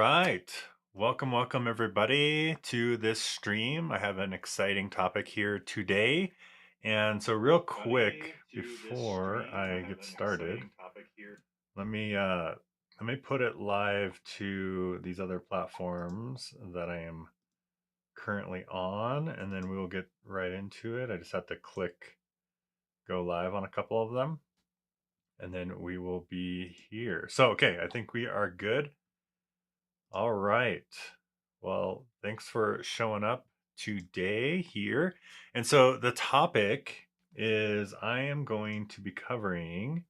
Right. Welcome everybody to this stream. I have an exciting topic here today. And so real quick before I get started, let me uh let me put it live to these other platforms that I am currently on, and then we will get right into it. I just have to click go live on a couple of them, and then we will be here. So okay, I think we are good. All right. Well, thanks for showing up today here. And so the topic is I am going to be covering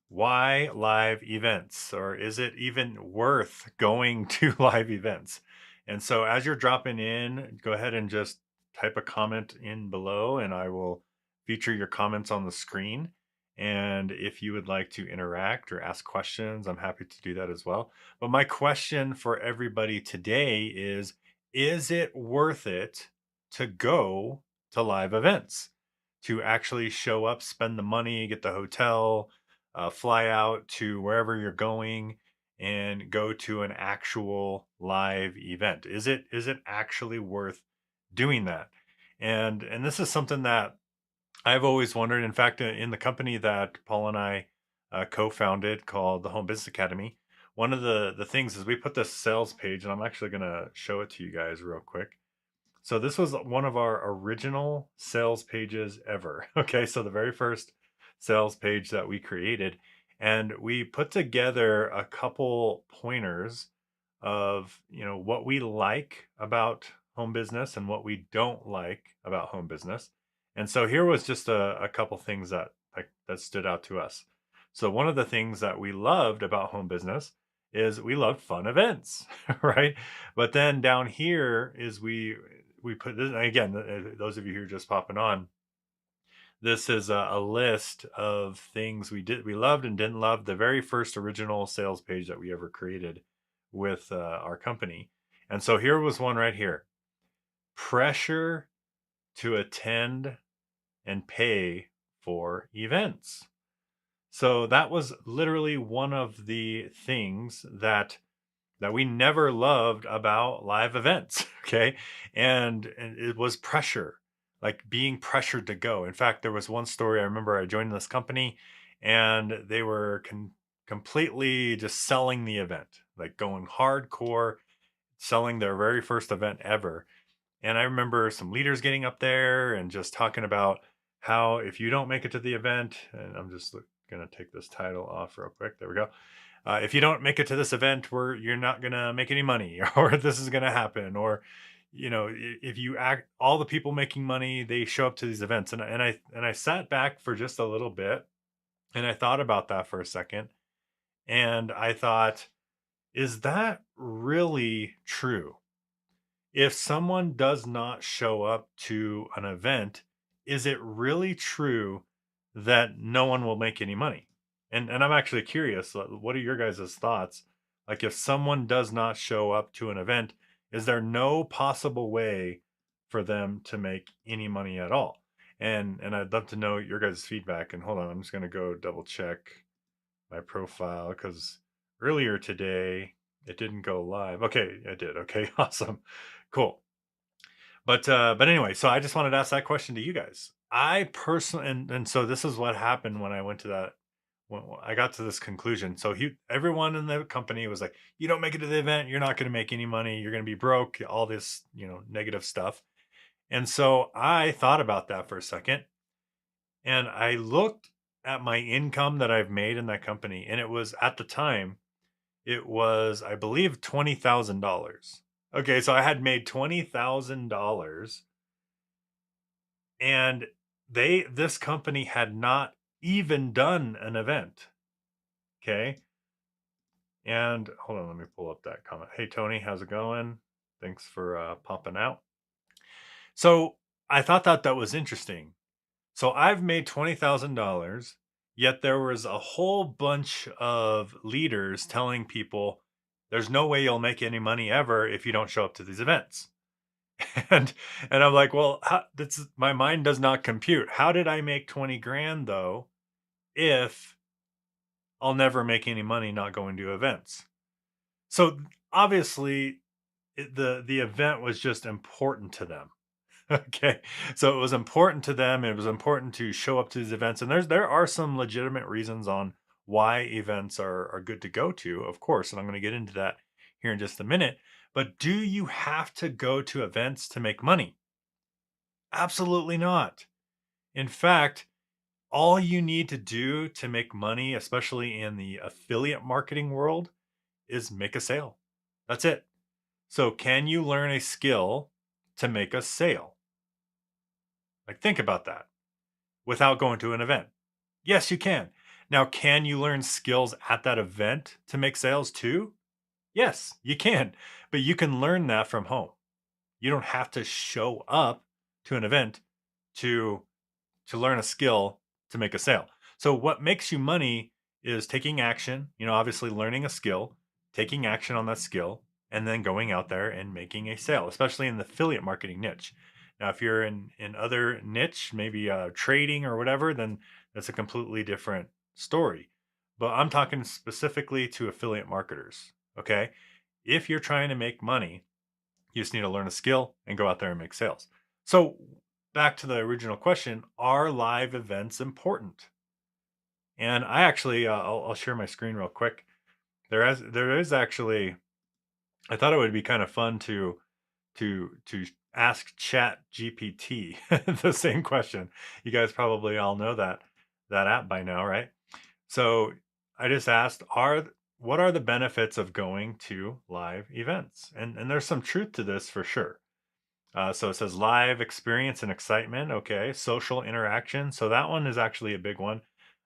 why live events, or is it even worth going to live events? And so as you're dropping in, go ahead and just type a comment in below, and I will feature your comments on the screen. And if you would like to interact or ask questions, I'm happy to do that as well. But my question for everybody today is it worth it to go to live events? To actually show up, spend the money, get the hotel, fly out to wherever you're going and go to an actual live event? Is it actually worth doing that? And this is something that I've always wondered. In fact, in the company that Paul and I co-founded called the Home Business Academy, one of the things is we put this sales page, and I'm actually going to show it to you guys real quick. So this was one of our original sales pages ever. Okay, so the very first sales page that we created, and we put together a couple pointers of, what we like about home business and what we don't like about home business. And so here was just a couple things that stood out to us. So one of the things that we loved about home business is we loved fun events, right? But then down here is we put this again. Those of you who are just popping on, this is a list of things we loved and didn't love. The very first original sales page that we ever created with our company, and so here was one right here: pressure to attend and pay for events. So that was literally one of the things that we never loved about live events. Okay. And it was pressure, like being pressured to go. In fact, there was one story I remember. I joined this company and they were completely just selling the event, like going hardcore, selling their very first event ever. And I remember some leaders getting up there and just talking about how if you don't make it to the event, and I'm just going to take this title off real quick. There we go. If you don't make it to this event, you're not going to make any money, or this is going to happen, or if you act, all the people making money, they show up to these events. And I sat back for just a little bit, and I thought about that for a second, and I thought, is that really true? If someone does not show up to an event, is it really true that no one will make any money? And I'm actually curious, what are your guys' thoughts? Like, if someone does not show up to an event, is there no possible way for them to make any money at all? And I'd love to know your guys' feedback. And hold on, I'm just gonna go double check my profile because earlier today it didn't go live. Okay, it did. Okay, awesome. Cool. But anyway, so I just wanted to ask that question to you guys. I personally, and so this is what happened when I went to that. When I got to this conclusion. So everyone in the company was like, "You don't make it to the event, you're not going to make any money. You're going to be broke." All this, negative stuff. And so I thought about that for a second, and I looked at my income that I've made in that company, and it was at the time, it was, I believe, $20,000. Okay, so I had made $20,000, and this company had not even done an event. Okay. And hold on, let me pull up that comment. Hey Tony, how's it going? Thanks for popping out. So I thought that was interesting. So I've made $20,000, yet there was a whole bunch of leaders telling people there's no way you'll make any money ever if you don't show up to these events. And I'm like, well, my mind does not compute. How did I make 20 grand though, if I'll never make any money not going to events? So obviously, the event was just important to them. Okay, so it was important to them. It was important to show up to these events, and there are some legitimate reasons on why events are good to go to, of course, and I'm going to get into that here in just a minute. But do you have to go to events to make money? Absolutely not. In fact, all you need to do to make money, especially in the affiliate marketing world, is make a sale. That's it. So, can you learn a skill to make a sale? Like, think about that without going to an event. Yes, you can. Now, can you learn skills at that event to make sales too? Yes, you can. But you can learn that from home. You don't have to show up to an event to learn a skill to make a sale. So what makes you money is taking action, obviously learning a skill, taking action on that skill, and then going out there and making a sale, especially in the affiliate marketing niche. Now, if you're in other niche, maybe trading or whatever, then that's a completely different story. But I'm talking specifically to affiliate marketers. Okay. If you're trying to make money, you just need to learn a skill and go out there and make sales. So, back to the original question, are live events important? And I actually, I'll share my screen real quick. There is actually, I thought it would be kind of fun to ask Chat GPT the same question. You guys probably all know that app by now, right? So I just asked, what are the benefits of going to live events? And there's some truth to this for sure. So it says live experience and excitement. Okay. Social interaction. So that one is actually a big one.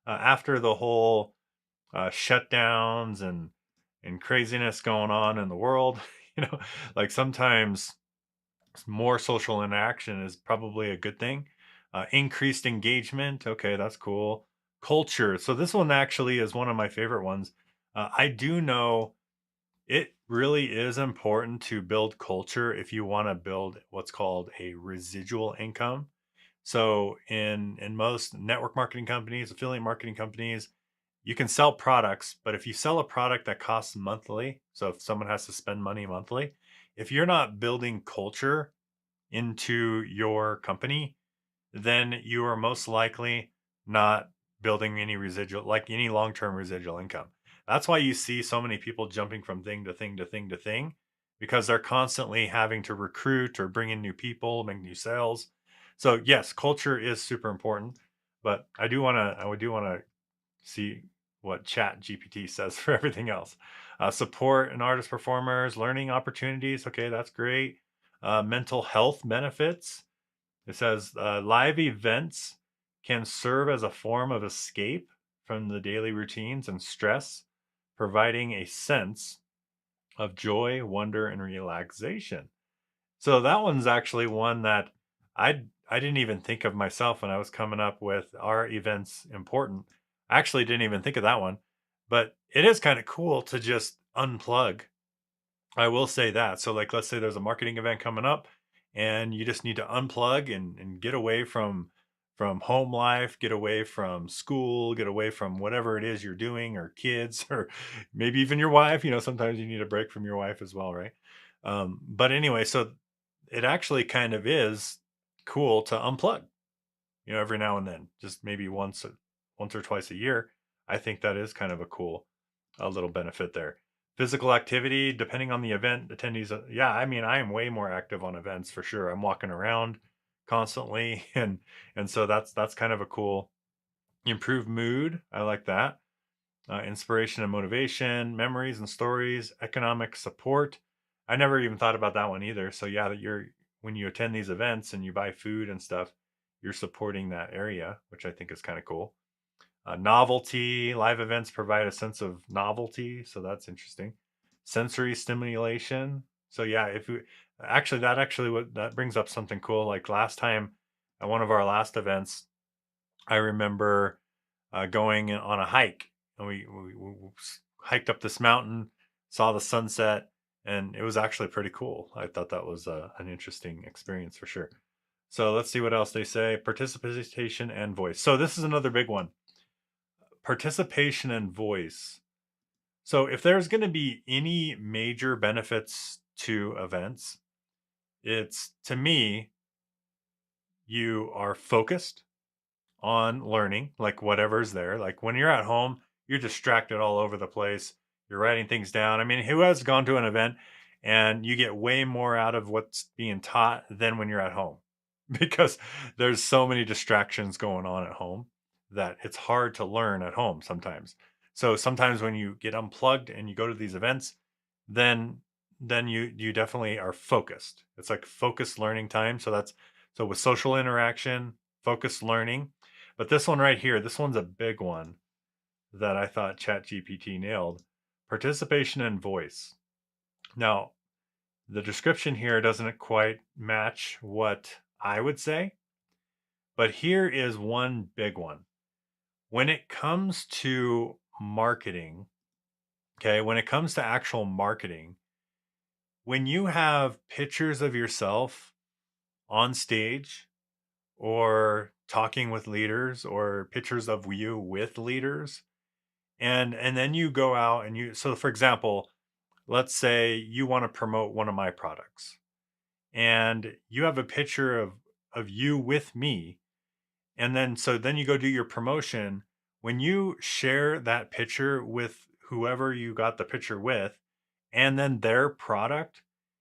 After the whole shutdowns and craziness going on in the world, you know, like sometimes more social interaction is probably a good thing. Increased engagement. Okay. That's cool. Culture. So this one actually is one of my favorite ones. I do know it really is important to build culture if you want to build what's called a residual income. So in most network marketing companies, affiliate marketing companies, you can sell products, but if you sell a product that costs monthly, so if someone has to spend money monthly, if you're not building culture into your company, then you are most likely not building any residual, like any long term residual income. That's why you see so many people jumping from thing to thing to thing to thing because they're constantly having to recruit or bring in new people, make new sales. So, yes, culture is super important, but I do want to see what Chat GPT says for everything else. Support and artist performers, learning opportunities. Okay, that's great. Mental health benefits. It says live events can serve as a form of escape from the daily routines and stress, providing a sense of joy, wonder, and relaxation. So that one's actually one that I didn't even think of myself when I was coming up with our events important. I actually didn't even think of that one, but it is kind of cool to just unplug. I will say that. So, like, let's say there's a marketing event coming up, and you just need to unplug and get away from home life, get away from school, get away from whatever it is you're doing, or kids, or maybe even your wife. Sometimes you need a break from your wife as well, right? But anyway, so it actually kind of is cool to unplug. Every now and then, just maybe once or twice a year. I think that is kind of a little benefit there. Physical activity, depending on the event, attendees. Yeah, I mean, I am way more active on events for sure. I'm walking around constantly, and so that's kind of a cool improved mood. I like that. Inspiration and motivation, memories and stories, economic support. I never even thought about that one either. So yeah, that you're when you attend these events and you buy food and stuff, you're supporting that area, which I think is kind of cool. Novelty, live events provide a sense of novelty, so that's interesting. Sensory stimulation. So yeah, if we actually what that brings up something cool. Like last time at one of our last events, I remember going on a hike, and we hiked up this mountain, saw the sunset, and it was actually pretty cool. I thought that was an interesting experience for sure. So let's see what else they say. Participation and voice. So this is another big one. Participation and voice. So if there's going to be any major benefits to events, it's, to me, you are focused on learning, like whatever's there. Like when you're at home, you're distracted all over the place. You're writing things down. I mean, who has gone to an event and you get way more out of what's being taught than when you're at home? Because there's so many distractions going on at home that it's hard to learn at home sometimes. So sometimes when you get unplugged and you go to these events, then you definitely are focused. It's like focused learning time. So with social interaction, focused learning. But this one right here, this one's a big one that I thought ChatGPT nailed. Participation and voice. Now, the description here doesn't quite match what I would say, but here is one big one. When it comes to marketing, okay, when it comes to actual marketing, when you have pictures of yourself on stage or talking with leaders or pictures of you with leaders, and then you go out and so for example, let's say you want to promote one of my products and you have a picture of you with me, and then you go do your promotion. When you share that picture with whoever you got the picture with and then their product,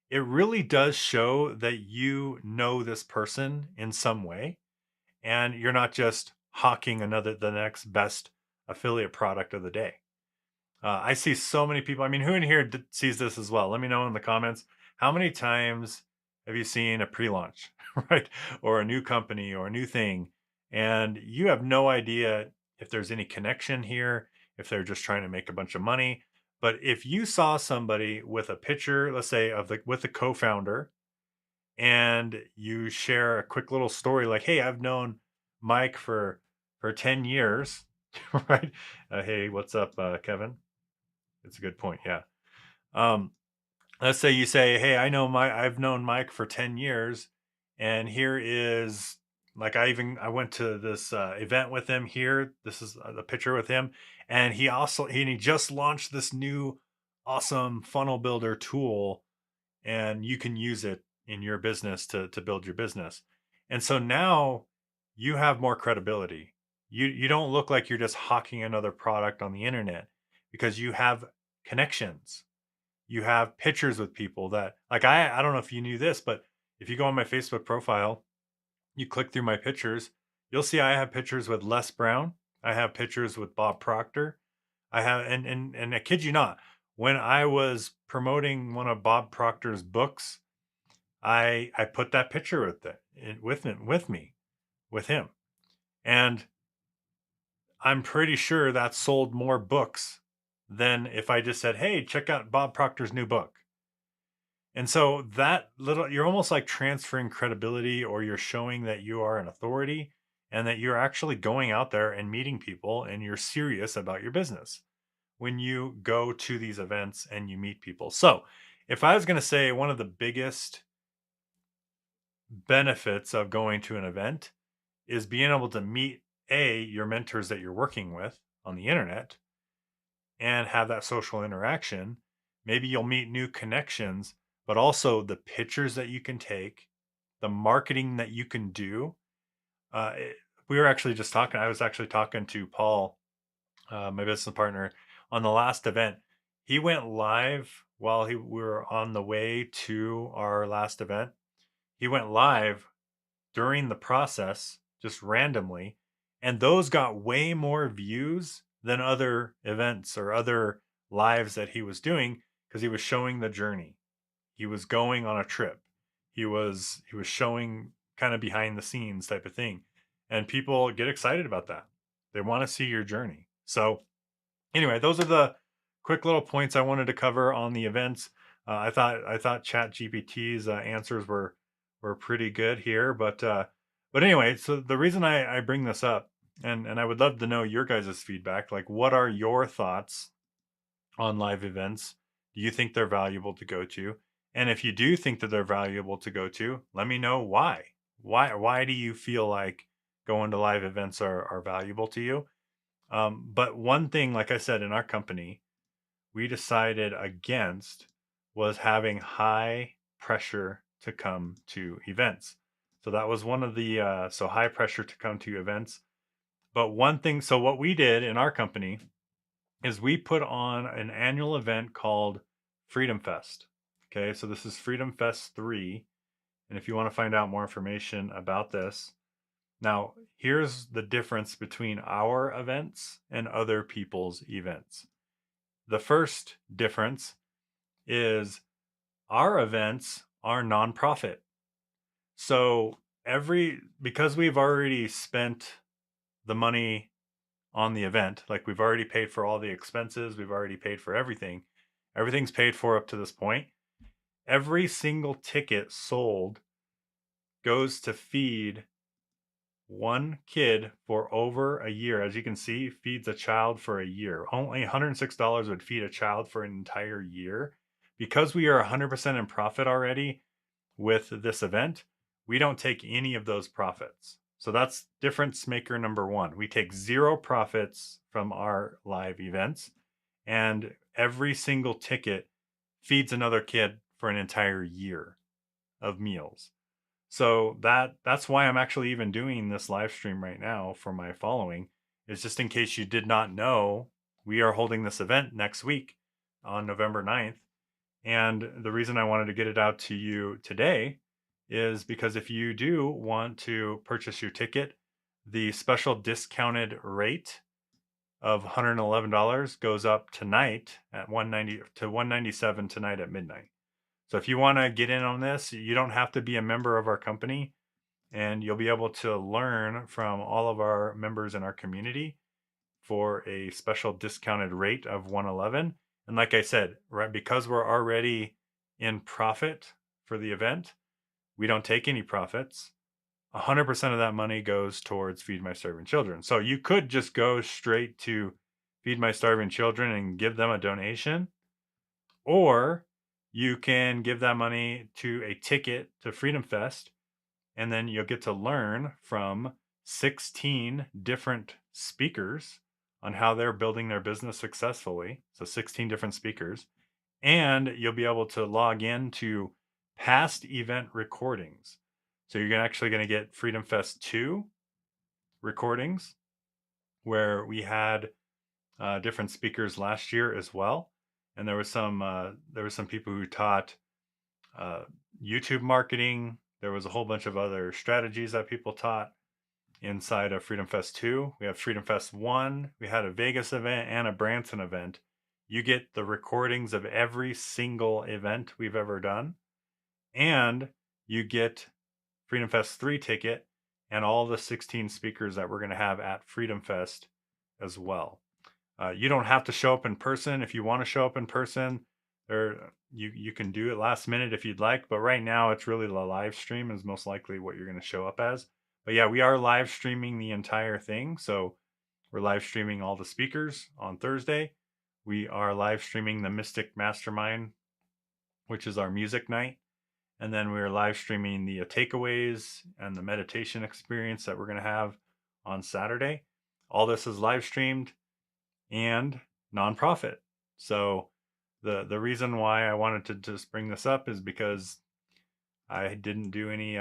it really does show that you know this person in some way, and you're not just hawking the next best affiliate product of the day. I see so many people. I mean, who in here sees this as well? Let me know in the comments. How many times have you seen a pre-launch, right? Or a new company or a new thing, and you have no idea if there's any connection here, if they're just trying to make a bunch of money. But if you saw somebody with a picture, let's say with the co-founder, and you share a quick little story like, "Hey, I've known Mike for 10 years," right? Hey, what's up, Kevin? It's a good point. Yeah. Um, let's say you say, "Hey, I've known Mike for 10 years, and here is like I went to this event with him here. This is the picture with him, and he just launched this new awesome funnel builder tool, and you can use it in your business to build your business." And so now you have more credibility. You don't look like you're just hawking another product on the internet because you have connections. You have pictures with people that, like, I don't know if you knew this, but if you go on my Facebook profile, you click through my pictures, you'll see I have pictures with Les Brown. I have pictures with Bob Proctor. I have, and I kid you not, when I was promoting one of Bob Proctor's books, I put that picture with him, and I'm pretty sure that sold more books than if I just said, "Hey, check out Bob Proctor's new book." And so you're almost like transferring credibility, or you're showing that you are an authority and that you're actually going out there and meeting people and you're serious about your business when you go to these events and you meet people. So, if I was going to say one of the biggest benefits of going to an event is being able to meet your mentors that you're working with on the internet and have that social interaction. Maybe you'll meet new connections, but also the pictures that you can take, the marketing that you can do. Uh, it- we were actually just talking, I was actually talking to Paul, my business partner, on the last event. He went live while we were on the way to our last event. He went live during the process just randomly, and those got way more views than other events or other lives that he was doing because he was showing the journey. He was going on a trip. He was showing kind of behind the scenes type of thing, and people get excited about that. They want to see your journey. So anyway, those are the quick little points I wanted to cover on the events. I thought Chat GPT's answers were pretty good here, but anyway, so the reason I bring this up, and I would love to know your guys' feedback. Like, what are your thoughts on live events? Do you think they're valuable to go to? And if you do think that they're valuable to go to, let me know why. Why do you feel like going to live events are valuable to you? But one thing, like I said, in our company, we decided against was having high pressure to come to events. So that was one of the so high pressure to come to events. But one thing, so what we did in our company is we put on an annual event called Freedom Fest. Okay, so this is Freedom Fest 3. And if you want to find out more information about this, now here's the difference between our events and other people's events. The first difference is our events are nonprofit. So because we've already spent the money on the event, like we've already paid for all the expenses, we've already paid for everything. Everything's paid for up to this point. Every single ticket sold goes to feed one kid for over a year. As you can see, feeds a child for a year. Only $106 would feed a child for an entire year. Because we are 100% in profit already with this event, we don't take any of those profits. So that's difference maker number one. We take zero profits from our live events, and every single ticket feeds another kid for an entire year of meals. So that's why I'm actually even doing this live stream right now for my following, is just in case you did not know, we are holding this event next week on November 9th. And the reason I wanted to get it out to you today is because if you do want to purchase your ticket, the special discounted rate of $111 goes up tonight at 190 to 197 tonight at midnight. So if you want to get in on this, you don't have to be a member of our company, and you'll be able to learn from all of our members in our community for a special discounted rate of 111. And like I said, right, because we're already in profit for the event, we don't take any profits. 100% of that money goes towards Feed My Starving Children. So you could just go straight to Feed My Starving Children and give them a donation, or you can give that money to a ticket to Freedom Fest, and then you'll get to learn from 16 different speakers on how they're building their business successfully. So 16 different speakers. And you'll be able to log in to past event recordings. So you're actually going to get Freedom Fest 2 recordings, where we had different speakers last year as well. And there was some people who taught YouTube marketing. There was a whole bunch of other strategies that people taught inside of Freedom Fest 2. We have Freedom Fest 1. We had a Vegas event and a Branson event. You get the recordings of every single event we've ever done. And you get Freedom Fest 3 ticket and all the 16 speakers that we're going to have at Freedom Fest as well. You don't have to show up in person. If you want to show up in person, you can do it last minute if you'd like. But right now, it's really the live stream is most likely what you're going to show up as. But yeah, we are live streaming the entire thing. So we're live streaming all the speakers on Thursday. We are live streaming the Mystic Mastermind, which is our music night. And then we're live streaming the takeaways and the meditation experience that we're going to have on Saturday. All this is live streamed and nonprofit. So the reason why I wanted to just bring this up is because I didn't do any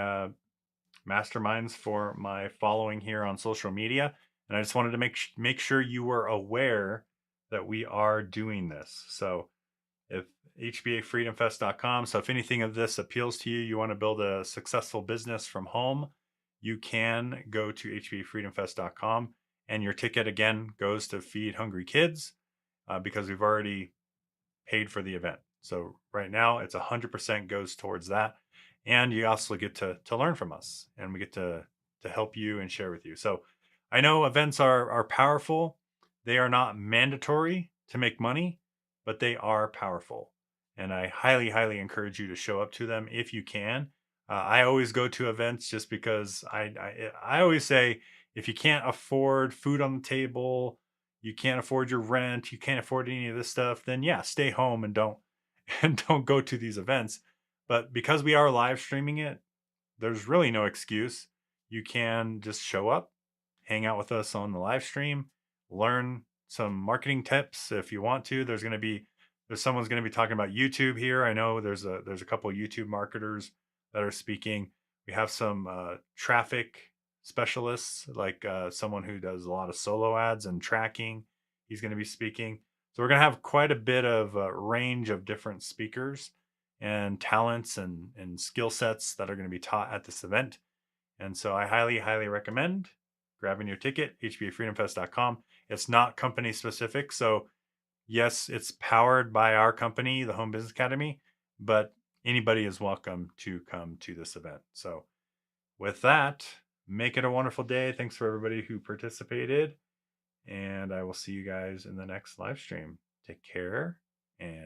masterminds for my following here on social media, and I just wanted to make sure you were aware that we are doing this. So if hbafreedomfest.com, so if anything of this appeals to you, you want to build a successful business from home, you can go to hbafreedomfest.com, and your ticket again goes to feed hungry kids because we've already paid for the event. So right now it's 100% goes towards that. And you also get to learn from us, and we get to help you and share with you. So I know events are powerful. They are not mandatory to make money, but they are powerful. And I highly, highly encourage you to show up to them if you can. I always go to events just because I always say, if you can't afford food on the table, you can't afford your rent, you can't afford any of this stuff, then yeah, stay home and don't go to these events. But because we are live streaming it, there's really no excuse. You can just show up, hang out with us on the live stream, learn some marketing tips if you want to. There's going to be There's someone's going to be talking about YouTube here. I know there's a couple of YouTube marketers that are speaking. We have some traffic specialists, like someone who does a lot of solo ads and tracking. He's going to be speaking. So we're going to have quite a bit of range of different speakers and talents and skill sets that are going to be taught at this event. And so I highly, highly recommend grabbing your ticket, hbafreedomfest.com. It's not company specific. So yes, it's powered by our company, the Home Business Academy, but anybody is welcome to come to this event. So with that, make it a wonderful day. Thanks for everybody who participated. And I will see you guys in the next live stream. Take care and